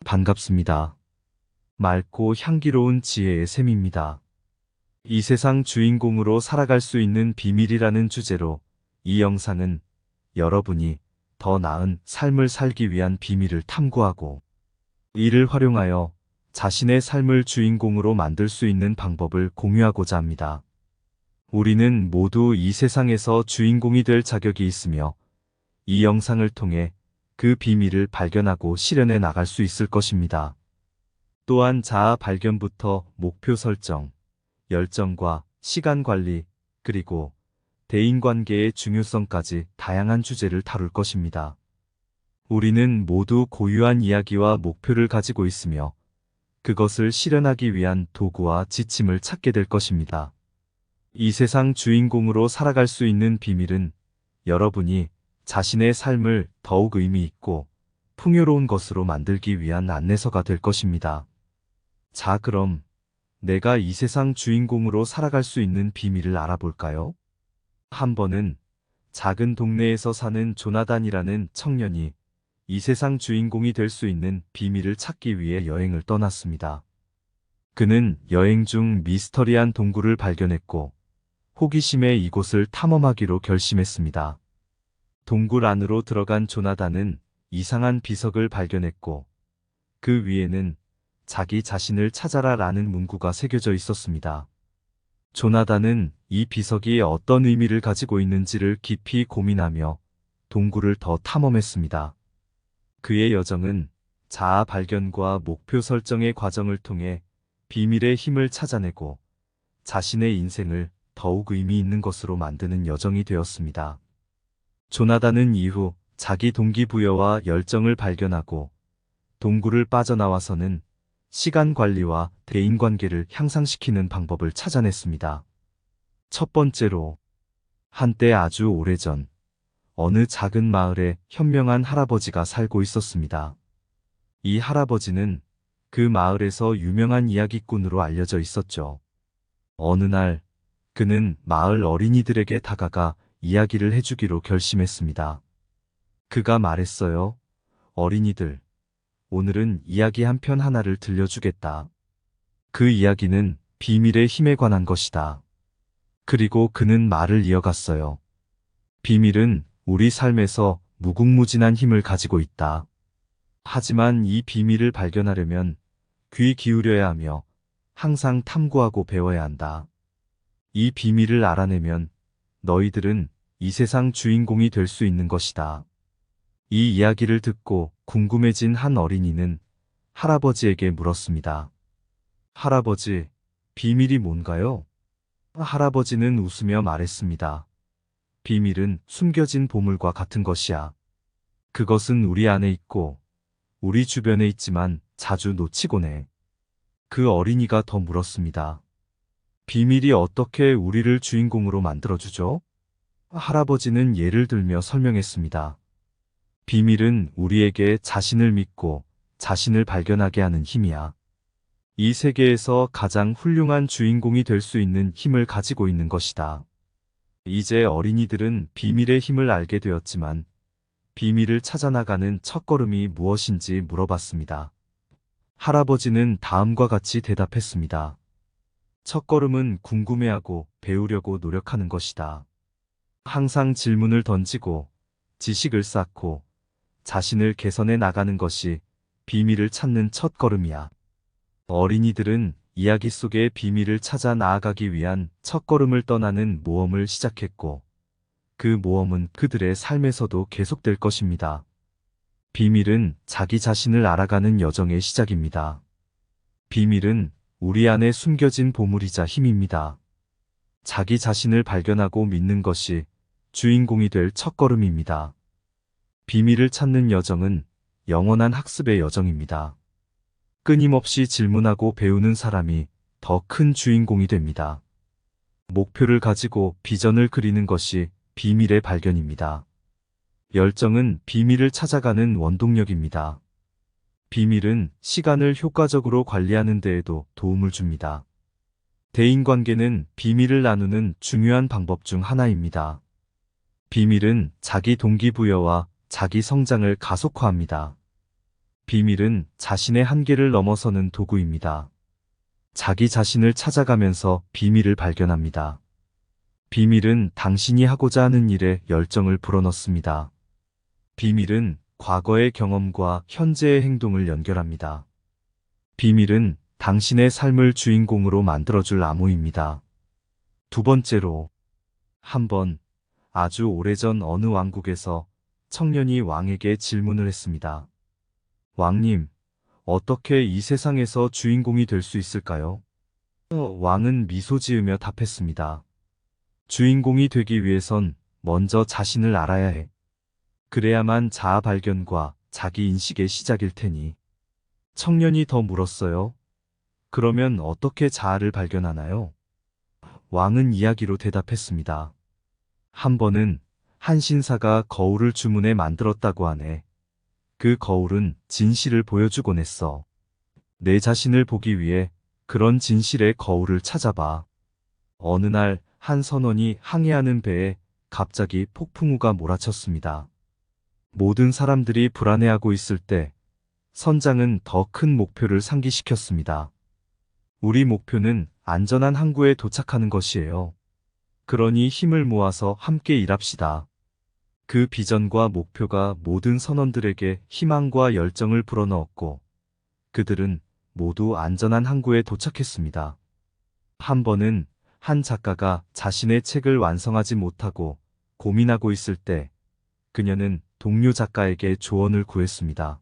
반갑습니다. 맑고 향기로운 지혜의 샘입니다. 이 세상 주인공으로 살아갈 수 있는 비밀이라는 주제로 이 영상은 여러분이 더 나은 삶을 살기 위한 비밀을 탐구하고 이를 활용하여 자신의 삶을 주인공으로 만들 수 있는 방법을 공유하고자 합니다. 우리는 모두 이 세상에서 주인공이 될 자격이 있으며 이 영상을 통해 그 비밀을 발견하고 실현해 나갈 수 있을 것입니다. 또한 자아 발견부터 목표 설정, 열정과 시간 관리, 그리고 대인관계의 중요성까지 다양한 주제를 다룰 것입니다. 우리는 모두 고유한 이야기와 목표를 가지고 있으며 그것을 실현하기 위한 도구와 지침을 찾게 될 것입니다. 이 세상 주인공으로 살아갈 수 있는 비밀은 여러분이 자신의 삶을 더욱 의미 있고 풍요로운 것으로 만들기 위한 안내서가 될 것입니다. 자, 그럼 내가 이 세상 주인공으로 살아갈 수 있는 비밀을 알아볼까요? 한 번은 작은 동네에서 사는 조나단이라는 청년이 이 세상 주인공이 될 수 있는 비밀을 찾기 위해 여행을 떠났습니다. 그는 여행 중 미스터리한 동굴을 발견했고 호기심에 이곳을 탐험하기로 결심했습니다. 동굴 안으로 들어간 조나단은 이상한 비석을 발견했고 그 위에는 자기 자신을 찾아라 라는 문구가 새겨져 있었습니다. 조나단은 이 비석이 어떤 의미를 가지고 있는지를 깊이 고민하며 동굴을 더 탐험했습니다. 그의 여정은 자아 발견과 목표 설정의 과정을 통해 비밀의 힘을 찾아내고 자신의 인생을 더욱 의미 있는 것으로 만드는 여정이 되었습니다. 조나단은 이후 자기 동기부여와 열정을 발견하고 동굴을 빠져나와서는 시간 관리와 대인관계를 향상시키는 방법을 찾아냈습니다. 첫 번째로, 한때 아주 오래전 어느 작은 마을에 현명한 할아버지가 살고 있었습니다. 이 할아버지는 그 마을에서 유명한 이야기꾼으로 알려져 있었죠. 어느 날 그는 마을 어린이들에게 다가가 이야기를 해주기로 결심했습니다. 그가 말했어요. 어린이들, 오늘은 이야기 한 편 하나를 들려주겠다. 그 이야기는 비밀의 힘에 관한 것이다. 그리고 그는 말을 이어갔어요. 비밀은 우리 삶에서 무궁무진한 힘을 가지고 있다. 하지만 이 비밀을 발견하려면 귀 기울여야 하며 항상 탐구하고 배워야 한다. 이 비밀을 알아내면 너희들은 이 세상 주인공이 될 수 있는 것이다. 이 이야기를 듣고 궁금해진 한 어린이는 할아버지에게 물었습니다. 할아버지, 비밀이 뭔가요? 할아버지는 웃으며 말했습니다. 비밀은 숨겨진 보물과 같은 것이야. 그것은 우리 안에 있고 우리 주변에 있지만 자주 놓치곤 해. 그 어린이가 더 물었습니다. 비밀이 어떻게 우리를 주인공으로 만들어주죠? 할아버지는 예를 들며 설명했습니다. 비밀은 우리에게 자신을 믿고 자신을 발견하게 하는 힘이야. 이 세계에서 가장 훌륭한 주인공이 될 수 있는 힘을 가지고 있는 것이다. 이제 어린이들은 비밀의 힘을 알게 되었지만 비밀을 찾아나가는 첫걸음이 무엇인지 물어봤습니다. 할아버지는 다음과 같이 대답했습니다. 첫걸음은 궁금해하고 배우려고 노력하는 것이다. 항상 질문을 던지고 지식을 쌓고 자신을 개선해 나가는 것이 비밀을 찾는 첫걸음이야. 어린이들은 이야기 속의 비밀을 찾아 나아가기 위한 첫걸음을 떠나는 모험을 시작했고 그 모험은 그들의 삶에서도 계속될 것입니다. 비밀은 자기 자신을 알아가는 여정의 시작입니다. 비밀은 우리 안에 숨겨진 보물이자 힘입니다. 자기 자신을 발견하고 믿는 것이 주인공이 될 첫걸음입니다. 비밀을 찾는 여정은 영원한 학습의 여정입니다. 끊임없이 질문하고 배우는 사람이 더 큰 주인공이 됩니다. 목표를 가지고 비전을 그리는 것이 비밀의 발견입니다. 열정은 비밀을 찾아가는 원동력입니다. 비밀은 시간을 효과적으로 관리하는 데에도 도움을 줍니다. 대인관계는 비밀을 나누는 중요한 방법 중 하나입니다. 비밀은 자기 동기부여와 자기 성장을 가속화합니다. 비밀은 자신의 한계를 넘어서는 도구입니다. 자기 자신을 찾아가면서 비밀을 발견합니다. 비밀은 당신이 하고자 하는 일에 열정을 불어넣습니다. 비밀은 과거의 경험과 현재의 행동을 연결합니다. 비밀은 당신의 삶을 주인공으로 만들어줄 암호입니다. 두 번째로, 한 번 아주 오래전 어느 왕국에서 청년이 왕에게 질문을 했습니다. 왕님, 어떻게 이 세상에서 주인공이 될 수 있을까요? 왕은 미소 지으며 답했습니다. 주인공이 되기 위해선 먼저 자신을 알아야 해. 그래야만 자아 발견과 자기 인식의 시작일 테니. 청년이 더 물었어요. 그러면 어떻게 자아를 발견하나요? 왕은 이야기로 대답했습니다. 한 번은 한 신사가 거울을 주문해 만들었다고 하네. 그 거울은 진실을 보여주곤 했어. 내 자신을 보기 위해 그런 진실의 거울을 찾아봐. 어느 날 한 선원이 항해하는 배에 갑자기 폭풍우가 몰아쳤습니다. 모든 사람들이 불안해하고 있을 때 선장은 더 큰 목표를 상기시켰습니다. 우리 목표는 안전한 항구에 도착하는 것이에요. 그러니 힘을 모아서 함께 일합시다. 그 비전과 목표가 모든 선원들에게 희망과 열정을 불어넣었고 그들은 모두 안전한 항구에 도착했습니다. 한 번은 한 작가가 자신의 책을 완성하지 못하고 고민하고 있을 때 그녀는 동료 작가에게 조언을 구했습니다.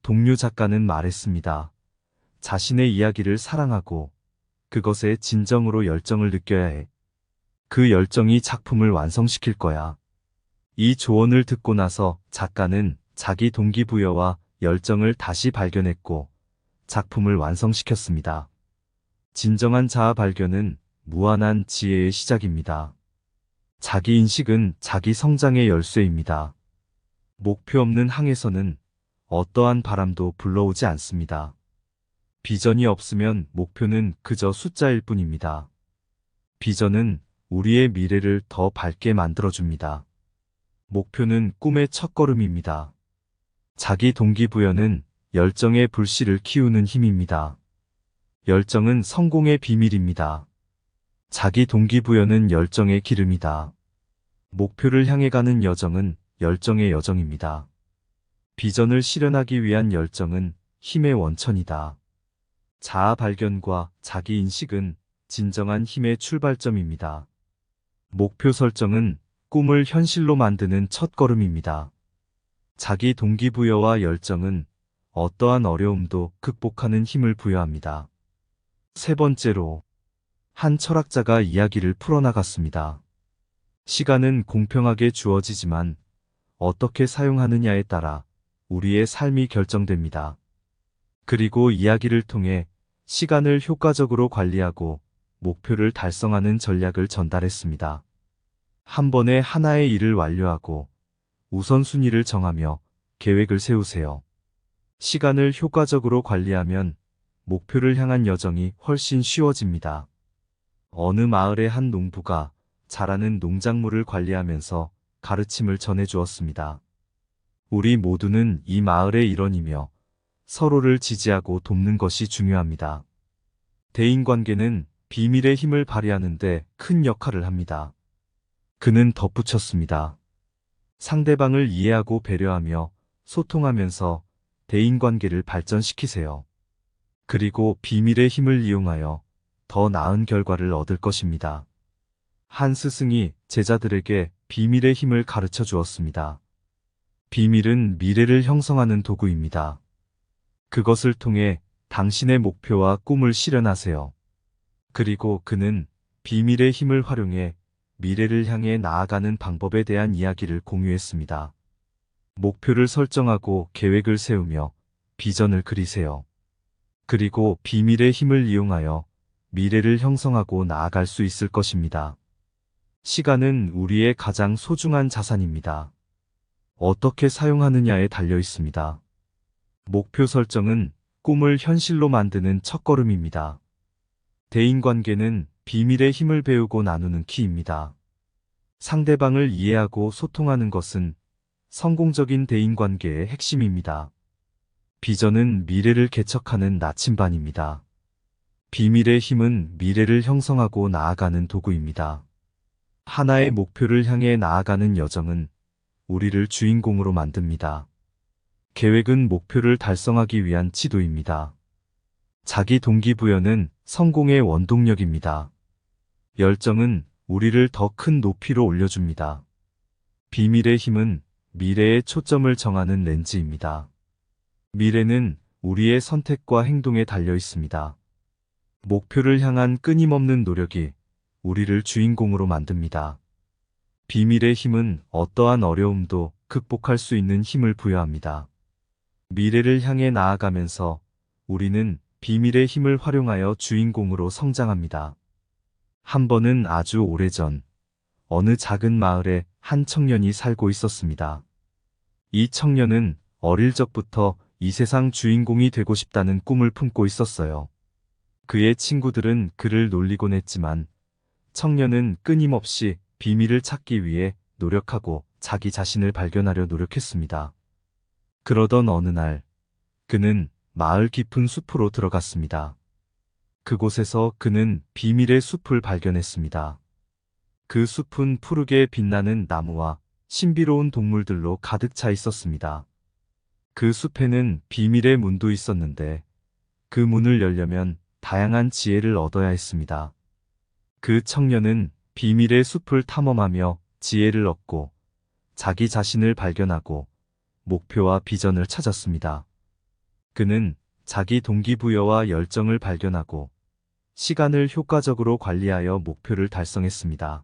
동료 작가는 말했습니다. 자신의 이야기를 사랑하고 그것에 진정으로 열정을 느껴야 해. 그 열정이 작품을 완성시킬 거야. 이 조언을 듣고 나서 작가는 자기 동기부여와 열정을 다시 발견했고 작품을 완성시켰습니다. 진정한 자아 발견은 무한한 지혜의 시작입니다. 자기 인식은 자기 성장의 열쇠입니다. 목표 없는 항에서는 어떠한 바람도 불러오지 않습니다. 비전이 없으면 목표는 그저 숫자일 뿐입니다. 비전은 우리의 미래를 더 밝게 만들어줍니다. 목표는 꿈의 첫걸음입니다. 자기 동기부여는 열정의 불씨를 키우는 힘입니다. 열정은 성공의 비밀입니다. 자기 동기부여는 열정의 기름이다. 목표를 향해 가는 여정은 열정의 여정입니다. 비전을 실현하기 위한 열정은 힘의 원천이다. 자아 발견과 자기 인식은 진정한 힘의 출발점입니다. 목표 설정은 꿈을 현실로 만드는 첫걸음입니다. 자기 동기부여와 열정은 어떠한 어려움도 극복하는 힘을 부여합니다. 세 번째로, 한 철학자가 이야기를 풀어나갔습니다. 시간은 공평하게 주어지지만 어떻게 사용하느냐에 따라 우리의 삶이 결정됩니다. 그리고 이야기를 통해 시간을 효과적으로 관리하고 목표를 달성하는 전략을 전달했습니다. 한 번에 하나의 일을 완료하고 우선순위를 정하며 계획을 세우세요. 시간을 효과적으로 관리하면 목표를 향한 여정이 훨씬 쉬워집니다. 어느 마을의 한 농부가 자라는 농작물을 관리하면서 가르침을 전해주었습니다. 우리 모두는 이 마을의 일원이며 서로를 지지하고 돕는 것이 중요합니다. 대인관계는 비밀의 힘을 발휘하는데 큰 역할을 합니다. 그는 덧붙였습니다. 상대방을 이해하고 배려하며 소통하면서 대인관계를 발전시키세요. 그리고 비밀의 힘을 이용하여 더 나은 결과를 얻을 것입니다. 한 스승이 제자들에게 비밀의 힘을 가르쳐 주었습니다. 비밀은 미래를 형성하는 도구입니다. 그것을 통해 당신의 목표와 꿈을 실현하세요. 그리고 그는 비밀의 힘을 활용해 미래를 향해 나아가는 방법에 대한 이야기를 공유했습니다. 목표를 설정하고 계획을 세우며 비전을 그리세요. 그리고 비밀의 힘을 이용하여 미래를 형성하고 나아갈 수 있을 것입니다. 시간은 우리의 가장 소중한 자산입니다. 어떻게 사용하느냐에 달려 있습니다. 목표 설정은 꿈을 현실로 만드는 첫걸음입니다. 대인관계는 비밀의 힘을 배우고 나누는 키입니다. 상대방을 이해하고 소통하는 것은 성공적인 대인관계의 핵심입니다. 비전은 미래를 개척하는 나침반입니다. 비밀의 힘은 미래를 형성하고 나아가는 도구입니다. 하나의 목표를 향해 나아가는 여정은 우리를 주인공으로 만듭니다. 계획은 목표를 달성하기 위한 지도입니다. 자기 동기부여는 성공의 원동력입니다. 열정은 우리를 더 큰 높이로 올려줍니다. 비밀의 힘은 미래의 초점을 정하는 렌즈입니다. 미래는 우리의 선택과 행동에 달려 있습니다. 목표를 향한 끊임없는 노력이 우리를 주인공으로 만듭니다. 비밀의 힘은 어떠한 어려움도 극복할 수 있는 힘을 부여합니다. 미래를 향해 나아가면서 우리는 비밀의 힘을 활용하여 주인공으로 성장합니다. 한 번은 아주 오래전 어느 작은 마을에 한 청년이 살고 있었습니다. 이 청년은 어릴 적부터 이 세상 주인공이 되고 싶다는 꿈을 품고 있었어요. 그의 친구들은 그를 놀리곤 했지만 청년은 끊임없이 비밀을 찾기 위해 노력하고 자기 자신을 발견하려 노력했습니다. 그러던 어느 날 그는 마을 깊은 숲으로 들어갔습니다. 그곳에서 그는 비밀의 숲을 발견했습니다. 그 숲은 푸르게 빛나는 나무와 신비로운 동물들로 가득 차 있었습니다. 그 숲에는 비밀의 문도 있었는데 그 문을 열려면 다양한 지혜를 얻어야 했습니다. 그 청년은 비밀의 숲을 탐험하며 지혜를 얻고 자기 자신을 발견하고 목표와 비전을 찾았습니다. 그는 자기 동기부여와 열정을 발견하고 시간을 효과적으로 관리하여 목표를 달성했습니다.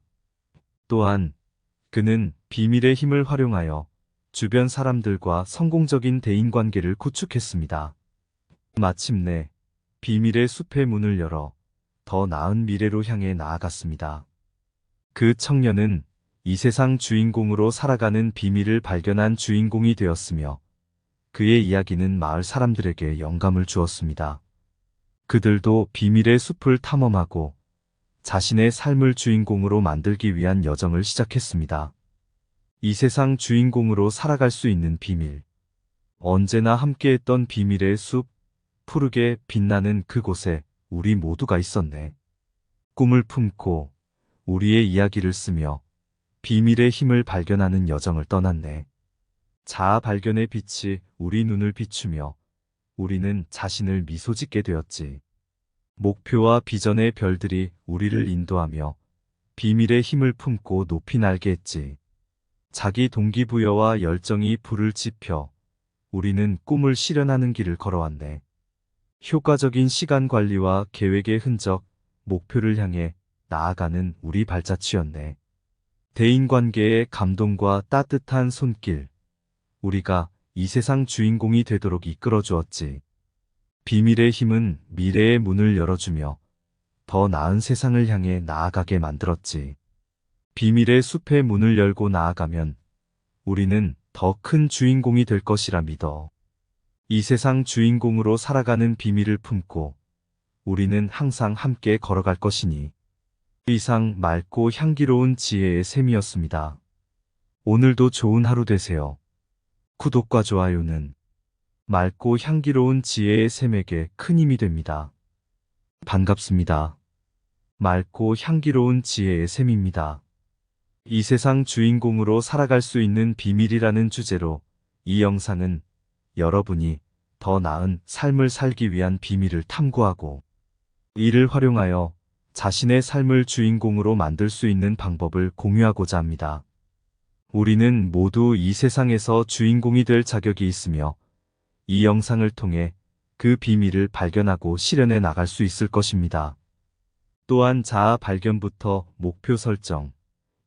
또한 그는 비밀의 힘을 활용하여 주변 사람들과 성공적인 대인관계를 구축했습니다. 마침내 비밀의 숲의 문을 열어 더 나은 미래로 향해 나아갔습니다. 그 청년은 이 세상 주인공으로 살아가는 비밀을 발견한 주인공이 되었으며 그의 이야기는 마을 사람들에게 영감을 주었습니다. 그들도 비밀의 숲을 탐험하고 자신의 삶을 주인공으로 만들기 위한 여정을 시작했습니다. 이 세상 주인공으로 살아갈 수 있는 비밀. 언제나 함께했던 비밀의 숲, 푸르게 빛나는 그곳에 우리 모두가 있었네. 꿈을 품고 우리의 이야기를 쓰며 비밀의 힘을 발견하는 여정을 떠났네. 자아 발견의 빛이 우리 눈을 비추며 우리는 자신을 미소 짓게 되었지. 목표와 비전의 별들이 우리를 인도하며 비밀의 힘을 품고 높이 날게 했지. 자기 동기부여와 열정이 불을 지펴 우리는 꿈을 실현하는 길을 걸어왔네. 효과적인 시간 관리와 계획의 흔적, 목표를 향해 나아가는 우리 발자취였네. 대인관계의 감동과 따뜻한 손길, 우리가 이 세상 주인공이 되도록 이끌어 주었지. 비밀의 힘은 미래의 문을 열어주며 더 나은 세상을 향해 나아가게 만들었지. 비밀의 숲의 문을 열고 나아가면 우리는 더 큰 주인공이 될 것이라 믿어. 이 세상 주인공으로 살아가는 비밀을 품고 우리는 항상 함께 걸어갈 것이니. 이상 맑고 향기로운 지혜의 샘이었습니다. 오늘도 좋은 하루 되세요. 구독과 좋아요는 맑고 향기로운 지혜의 샘에게 큰 힘이 됩니다. 반갑습니다. 맑고 향기로운 지혜의 샘입니다. 이 세상 주인공으로 살아갈 수 있는 비밀이라는 주제로 이 영상은 여러분이 더 나은 삶을 살기 위한 비밀을 탐구하고 이를 활용하여 자신의 삶을 주인공으로 만들 수 있는 방법을 공유하고자 합니다. 우리는 모두 이 세상에서 주인공이 될 자격이 있으며 이 영상을 통해 그 비밀을 발견하고 실현해 나갈 수 있을 것입니다. 또한 자아 발견부터 목표 설정,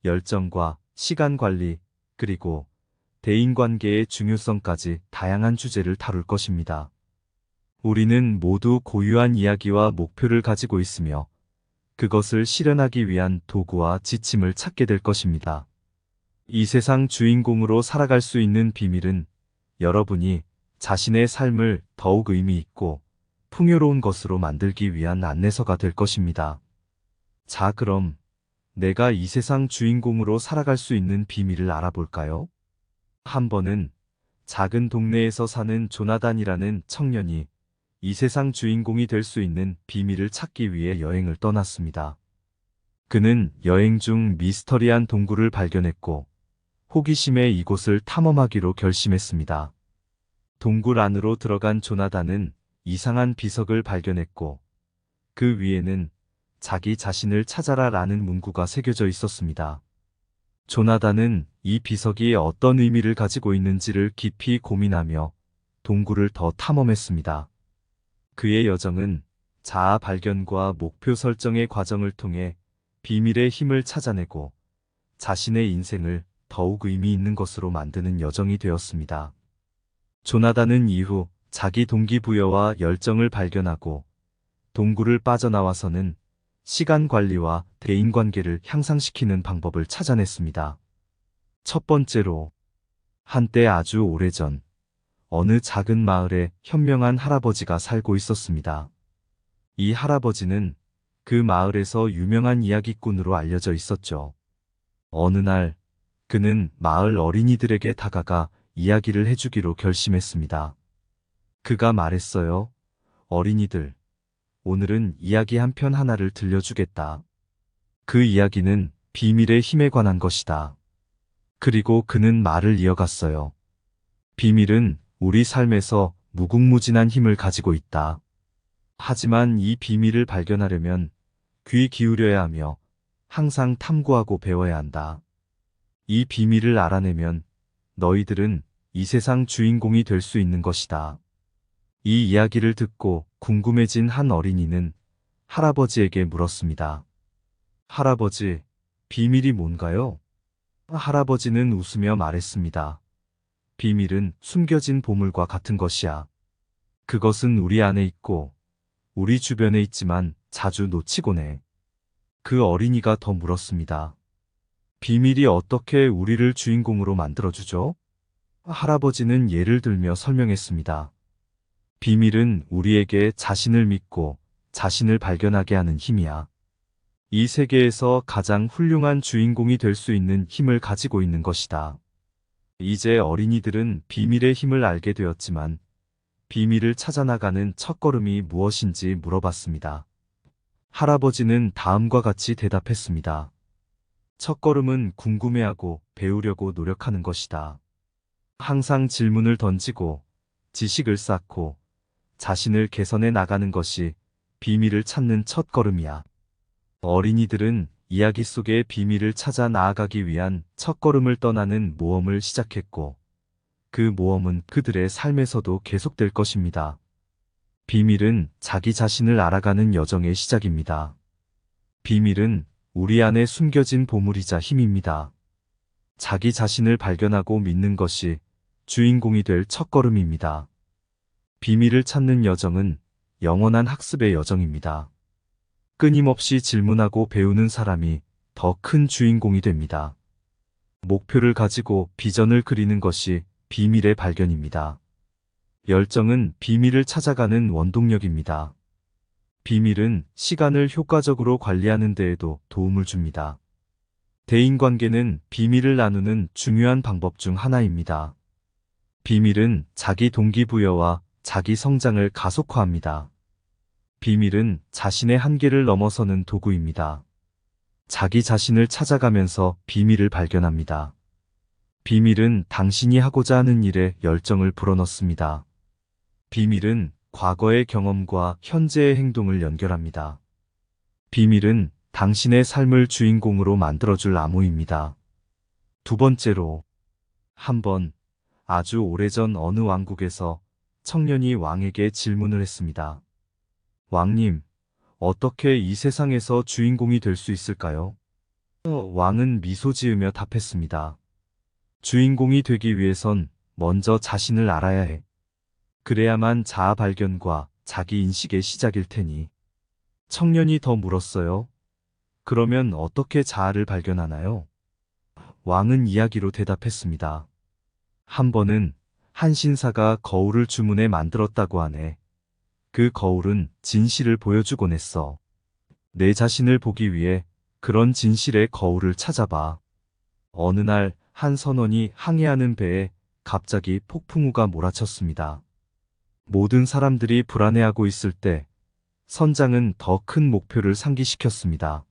열정과 시간 관리, 그리고 대인관계의 중요성까지 다양한 주제를 다룰 것입니다. 우리는 모두 고유한 이야기와 목표를 가지고 있으며 그것을 실현하기 위한 도구와 지침을 찾게 될 것입니다. 이 세상 주인공으로 살아갈 수 있는 비밀은 여러분이 자신의 삶을 더욱 의미 있고 풍요로운 것으로 만들기 위한 안내서가 될 것입니다. 자, 그럼 내가 이 세상 주인공으로 살아갈 수 있는 비밀을 알아볼까요? 한 번은 작은 동네에서 사는 조나단이라는 청년이 이 세상 주인공이 될 수 있는 비밀을 찾기 위해 여행을 떠났습니다. 그는 여행 중 미스터리한 동굴을 발견했고 호기심에 이곳을 탐험하기로 결심했습니다. 동굴 안으로 들어간 조나단은 이상한 비석을 발견했고 그 위에는 자기 자신을 찾아라 라는 문구가 새겨져 있었습니다. 조나단은 이 비석이 어떤 의미를 가지고 있는지를 깊이 고민하며 동굴을 더 탐험했습니다. 그의 여정은 자아 발견과 목표 설정의 과정을 통해 비밀의 힘을 찾아내고 자신의 인생을 더욱 의미 있는 것으로 만드는 여정이 되었습니다. 조나단은 이후 자기 동기부여와 열정을 발견하고 동굴을 빠져나와서는 시간 관리와 대인관계를 향상시키는 방법을 찾아냈습니다. 첫 번째로, 한때 아주 오래전 어느 작은 마을에 현명한 할아버지가 살고 있었습니다. 이 할아버지는 그 마을에서 유명한 이야기꾼으로 알려져 있었죠. 어느 날 그는 마을 어린이들에게 다가가 이야기를 해주기로 결심했습니다. 그가 말했어요. 어린이들, 오늘은 이야기 한 편 하나를 들려주겠다. 그 이야기는 비밀의 힘에 관한 것이다. 그리고 그는 말을 이어갔어요. 비밀은 우리 삶에서 무궁무진한 힘을 가지고 있다. 하지만 이 비밀을 발견하려면 귀 기울여야 하며 항상 탐구하고 배워야 한다. 이 비밀을 알아내면 너희들은 이 세상 주인공이 될 수 있는 것이다. 이 이야기를 듣고 궁금해진 한 어린이는 할아버지에게 물었습니다. 할아버지, 비밀이 뭔가요? 할아버지는 웃으며 말했습니다. 비밀은 숨겨진 보물과 같은 것이야. 그것은 우리 안에 있고 우리 주변에 있지만 자주 놓치곤 해. 그 어린이가 더 물었습니다. 비밀이 어떻게 우리를 주인공으로 만들어주죠? 할아버지는 예를 들며 설명했습니다. 비밀은 우리에게 자신을 믿고 자신을 발견하게 하는 힘이야. 이 세계에서 가장 훌륭한 주인공이 될 수 있는 힘을 가지고 있는 것이다. 이제 어린이들은 비밀의 힘을 알게 되었지만 비밀을 찾아나가는 첫걸음이 무엇인지 물어봤습니다. 할아버지는 다음과 같이 대답했습니다. 첫걸음은 궁금해하고 배우려고 노력하는 것이다. 항상 질문을 던지고 지식을 쌓고 자신을 개선해 나가는 것이 비밀을 찾는 첫걸음이야. 어린이들은 이야기 속의 비밀을 찾아 나아가기 위한 첫걸음을 떠나는 모험을 시작했고 그 모험은 그들의 삶에서도 계속될 것입니다. 비밀은 자기 자신을 알아가는 여정의 시작입니다. 비밀은 우리 안에 숨겨진 보물이자 힘입니다. 자기 자신을 발견하고 믿는 것이 주인공이 될 첫걸음입니다. 비밀을 찾는 여정은 영원한 학습의 여정입니다. 끊임없이 질문하고 배우는 사람이 더 큰 주인공이 됩니다. 목표를 가지고 비전을 그리는 것이 비밀의 발견입니다. 열정은 비밀을 찾아가는 원동력입니다. 비밀은 시간을 효과적으로 관리하는 데에도 도움을 줍니다. 대인관계는 비밀을 나누는 중요한 방법 중 하나입니다. 비밀은 자기 동기부여와 자기 성장을 가속화합니다. 비밀은 자신의 한계를 넘어서는 도구입니다. 자기 자신을 찾아가면서 비밀을 발견합니다. 비밀은 당신이 하고자 하는 일에 열정을 불어넣습니다. 비밀은 과거의 경험과 현재의 행동을 연결합니다. 비밀은 당신의 삶을 주인공으로 만들어줄 암호입니다. 두 번째로, 한 번 아주 오래전 어느 왕국에서 청년이 왕에게 질문을 했습니다. 왕님, 어떻게 이 세상에서 주인공이 될 수 있을까요? 왕은 미소 지으며 답했습니다. 주인공이 되기 위해선 먼저 자신을 알아야 해. 그래야만 자아 발견과 자기 인식의 시작일 테니. 청년이 더 물었어요. 그러면 어떻게 자아를 발견하나요? 왕은 이야기로 대답했습니다. 한 번은 한 신사가 거울을 주문해 만들었다고 하네. 그 거울은 진실을 보여주곤 했어. 내 자신을 보기 위해 그런 진실의 거울을 찾아봐. 어느 날 한 선원이 항해하는 배에 갑자기 폭풍우가 몰아쳤습니다. 모든 사람들이 불안해하고 있을 때 선장은 더 큰 목표를 상기시켰습니다.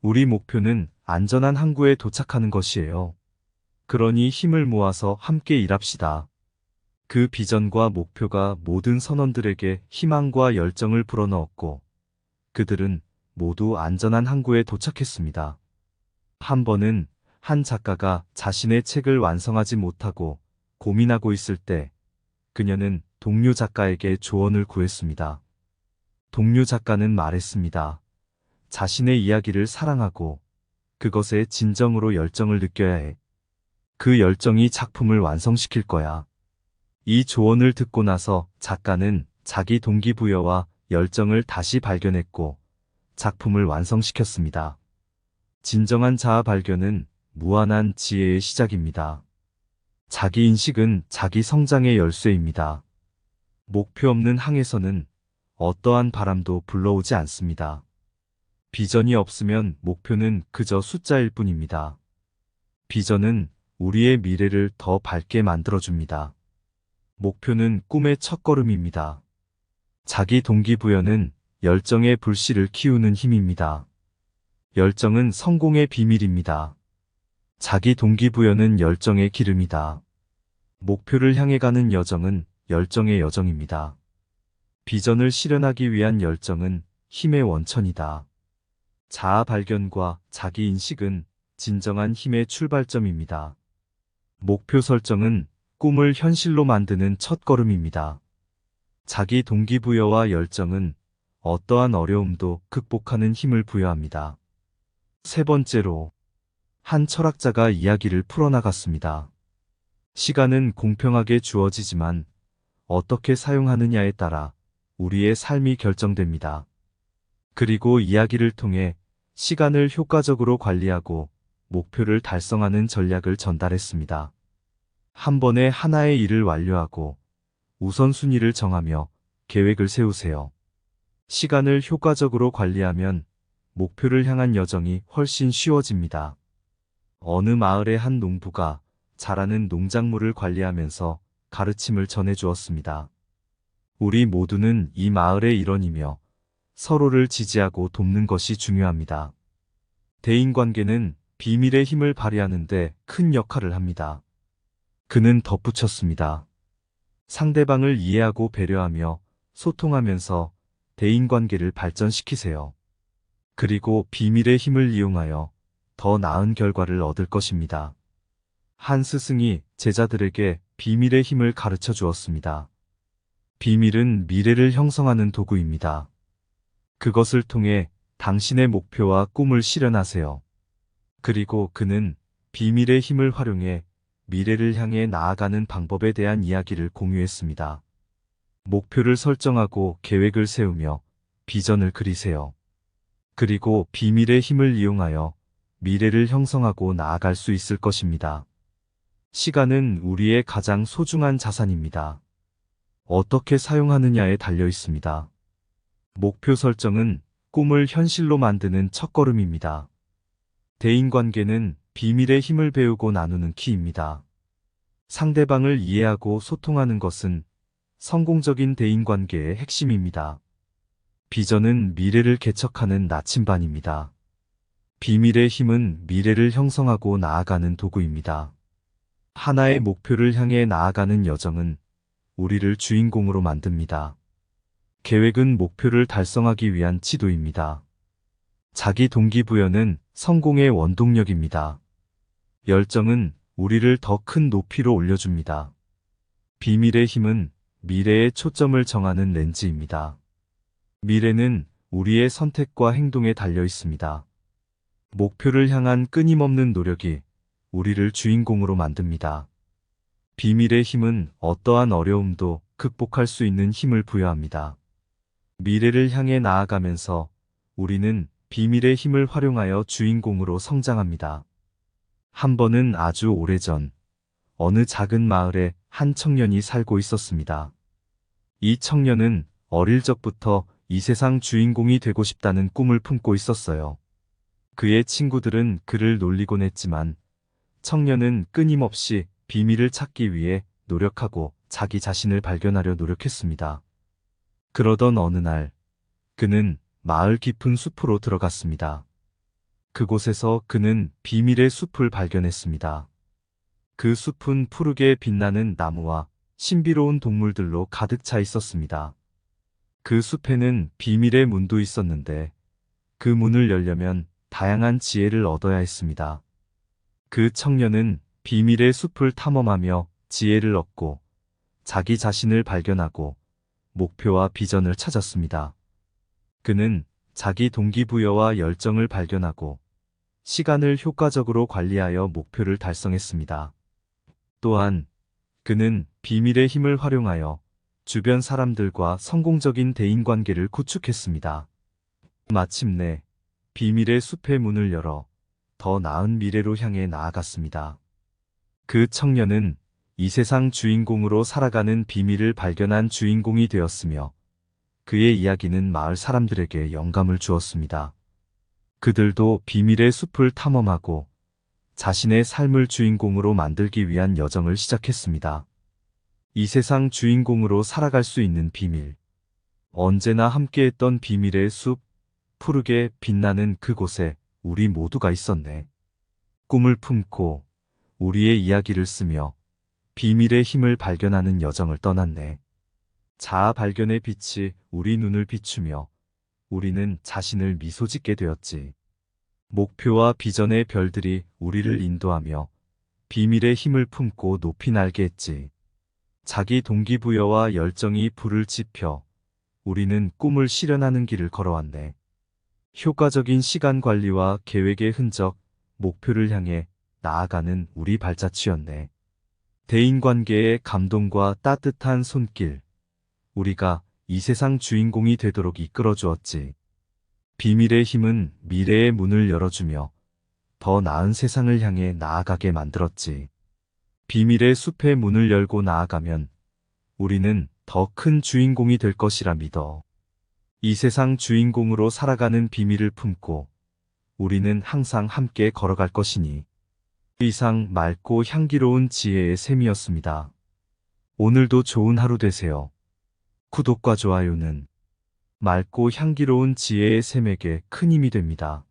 우리 목표는 안전한 항구에 도착하는 것이에요. 그러니 힘을 모아서 함께 일합시다. 그 비전과 목표가 모든 선원들에게 희망과 열정을 불어넣었고, 그들은 모두 안전한 항구에 도착했습니다. 한 번은 한 작가가 자신의 책을 완성하지 못하고 고민하고 있을 때 그녀는 동료 작가에게 조언을 구했습니다. 동료 작가는 말했습니다. 자신의 이야기를 사랑하고 그것에 진정으로 열정을 느껴야 해. 그 열정이 작품을 완성시킬 거야. 이 조언을 듣고 나서 작가는 자기 동기부여와 열정을 다시 발견했고 작품을 완성시켰습니다. 진정한 자아 발견은 무한한 지혜의 시작입니다. 자기 인식은 자기 성장의 열쇠입니다. 목표 없는 항에서는 어떠한 바람도 불러오지 않습니다. 비전이 없으면 목표는 그저 숫자일 뿐입니다. 비전은 우리의 미래를 더 밝게 만들어줍니다. 목표는 꿈의 첫걸음입니다. 자기 동기부여는 열정의 불씨를 키우는 힘입니다. 열정은 성공의 비밀입니다. 자기 동기부여는 열정의 기름이다. 목표를 향해 가는 여정은 열정의 여정입니다. 비전을 실현하기 위한 열정은 힘의 원천이다. 자아 발견과 자기 인식은 진정한 힘의 출발점입니다. 목표 설정은 꿈을 현실로 만드는 첫걸음입니다. 자기 동기부여와 열정은 어떠한 어려움도 극복하는 힘을 부여합니다. 세 번째로, 한 철학자가 이야기를 풀어나갔습니다. 시간은 공평하게 주어지지만 어떻게 사용하느냐에 따라 우리의 삶이 결정됩니다. 그리고 이야기를 통해 시간을 효과적으로 관리하고 목표를 달성하는 전략을 전달했습니다. 한 번에 하나의 일을 완료하고 우선순위를 정하며 계획을 세우세요. 시간을 효과적으로 관리하면 목표를 향한 여정이 훨씬 쉬워집니다. 어느 마을의 한 농부가 자라는 농작물을 관리하면서 가르침을 전해 주었습니다. 우리 모두는 이 마을의 일원이며 서로를 지지하고 돕는 것이 중요합니다. 대인관계는 비밀의 힘을 발휘하는데 큰 역할을 합니다. 그는 덧붙였습니다. 상대방을 이해하고 배려하며 소통하면서 대인관계를 발전시키세요. 그리고 비밀의 힘을 이용하여 더 나은 결과를 얻을 것입니다. 한 스승이 제자들에게 비밀의 힘을 가르쳐 주었습니다. 비밀은 미래를 형성하는 도구입니다. 그것을 통해 당신의 목표와 꿈을 실현하세요. 그리고 그는 비밀의 힘을 활용해 미래를 향해 나아가는 방법에 대한 이야기를 공유했습니다. 목표를 설정하고 계획을 세우며 비전을 그리세요. 그리고 비밀의 힘을 이용하여 미래를 형성하고 나아갈 수 있을 것입니다. 시간은 우리의 가장 소중한 자산입니다. 어떻게 사용하느냐에 달려 있습니다. 목표 설정은 꿈을 현실로 만드는 첫걸음입니다. 대인관계는 비밀의 힘을 배우고 나누는 키입니다. 상대방을 이해하고 소통하는 것은 성공적인 대인관계의 핵심입니다. 비전은 미래를 개척하는 나침반입니다. 비밀의 힘은 미래를 형성하고 나아가는 도구입니다. 하나의 목표를 향해 나아가는 여정은 우리를 주인공으로 만듭니다. 계획은 목표를 달성하기 위한 지도입니다. 자기 동기부여는 성공의 원동력입니다. 열정은 우리를 더 큰 높이로 올려줍니다. 비밀의 힘은 미래의 초점을 정하는 렌즈입니다. 미래는 우리의 선택과 행동에 달려 있습니다. 목표를 향한 끊임없는 노력이 우리를 주인공으로 만듭니다. 비밀의 힘은 어떠한 어려움도 극복할 수 있는 힘을 부여합니다. 미래를 향해 나아가면서 우리는 비밀의 힘을 활용하여 주인공으로 성장합니다. 한 번은 아주 오래전 어느 작은 마을에 한 청년이 살고 있었습니다. 이 청년은 어릴 적부터 이 세상 주인공이 되고 싶다는 꿈을 품고 있었어요. 그의 친구들은 그를 놀리곤 했지만 청년은 끊임없이 비밀을 찾기 위해 노력하고 자기 자신을 발견하려 노력했습니다. 그러던 어느 날, 그는 마을 깊은 숲으로 들어갔습니다. 그곳에서 그는 비밀의 숲을 발견했습니다. 그 숲은 푸르게 빛나는 나무와 신비로운 동물들로 가득 차 있었습니다. 그 숲에는 비밀의 문도 있었는데 그 문을 열려면 다양한 지혜를 얻어야 했습니다. 그 청년은 비밀의 숲을 탐험하며 지혜를 얻고 자기 자신을 발견하고 목표와 비전을 찾았습니다. 그는 자기 동기부여와 열정을 발견하고 시간을 효과적으로 관리하여 목표를 달성했습니다. 또한 그는 비밀의 힘을 활용하여 주변 사람들과 성공적인 대인관계를 구축했습니다. 마침내 비밀의 숲의 문을 열어 더 나은 미래로 향해 나아갔습니다. 그 청년은 이 세상 주인공으로 살아가는 비밀을 발견한 주인공이 되었으며 그의 이야기는 마을 사람들에게 영감을 주었습니다. 그들도 비밀의 숲을 탐험하고 자신의 삶을 주인공으로 만들기 위한 여정을 시작했습니다. 이 세상 주인공으로 살아갈 수 있는 비밀. 언제나 함께했던 비밀의 숲, 푸르게 빛나는 그곳에 우리 모두가 있었네. 꿈을 품고 우리의 이야기를 쓰며 비밀의 힘을 발견하는 여정을 떠났네. 자아 발견의 빛이 우리 눈을 비추며 우리는 자신을 미소짓게 되었지. 목표와 비전의 별들이 우리를 인도하며 비밀의 힘을 품고 높이 날게 했지. 자기 동기부여와 열정이 불을 지펴 우리는 꿈을 실현하는 길을 걸어왔네. 효과적인 시간 관리와 계획의 흔적, 목표를 향해 나아가는 우리 발자취였네. 대인관계의 감동과 따뜻한 손길, 우리가 이 세상 주인공이 되도록 이끌어 주었지. 비밀의 힘은 미래의 문을 열어주며 더 나은 세상을 향해 나아가게 만들었지. 비밀의 숲의 문을 열고 나아가면 우리는 더 큰 주인공이 될 것이라 믿어. 이 세상 주인공으로 살아가는 비밀을 품고 우리는 항상 함께 걸어갈 것이니. 이상 맑고 향기로운 지혜의 샘이었습니다. 오늘도 좋은 하루 되세요. 구독과 좋아요는 맑고 향기로운 지혜의 샘에게 큰 힘이 됩니다.